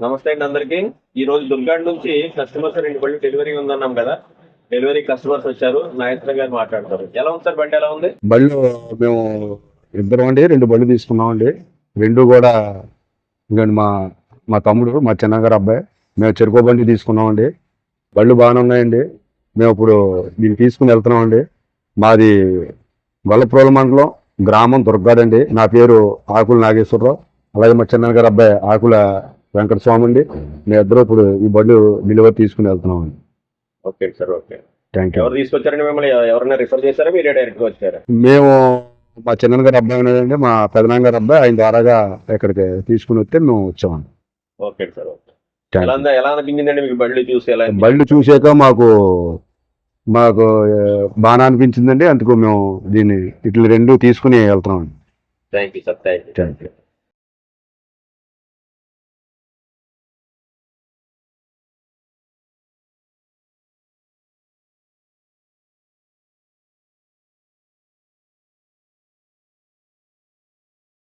నమస్తే అండి అందరికి. ఈ రోజు దుర్గాడ్ నుంచి కస్టమర్స్ 2 బండి డెలివరీ ఉందన్నాం కదా. డెలివరీ కస్టమర్స్ వచ్చారు. నాగేశ్వర గారు మాట్లాడతారు. ఎలా ఉంది సార్, బండి ఎలా ఉంది? బళ్ళు మేము ఇద్దరం అండి, 2 బళ్ళు తీసుకున్నామండి. రెండు కూడా ఇంకండి మా మా తమ్ముడు, మా చిన్నగారు అబ్బాయి, మేము చెరుకు బండి తీసుకున్నామండి. బళ్ళు బాగానే ఉన్నాయండి. మేము ఇప్పుడు దీన్ని తీసుకుని వెళ్తున్నామండి. మాది గొల్లప్రోలు మండలం, గ్రామం దుర్గాడండి. నా పేరు ఆకుల నాగేశ్వరరావు. అలాగే మా చిన్నగారు అబ్బాయి ఆకుల వెంకటస్వామి అండి. మేము ఇద్దరు ఇప్పుడు ఈ బళ్ళు డెలివరీ తీసుకుని వెళ్తున్నామండి. Okay sir, okay. Thank you. ఎవరు తీసుకొచ్చారండి మిమ్మల్ని? ఎవరైనా రిఫర్ చేశారా, మీరే డైరెక్ట్ గా వచ్చారా? మేము మా చిన్నగారు అబ్బాయి ఉన్నాడండి, మా పెదనాన్నగారు అబ్బాయి, ఆయన ద్వారాగా ఇక్కడికి తీసుకుని వస్తే మేము వచ్చామండి. Okay sir, okay. Thank you. ఎలా అనిపించిందండి మీకు బండి చూసి? ఎలా బళ్ళు చూసాక మాకు మాకు బాగా అనిపించిందండి. అందుకు మేము దీన్ని ఇట్లా 2 తీసుకుని వెళ్తున్నామండి. Thank you sir, thank you. Thank you.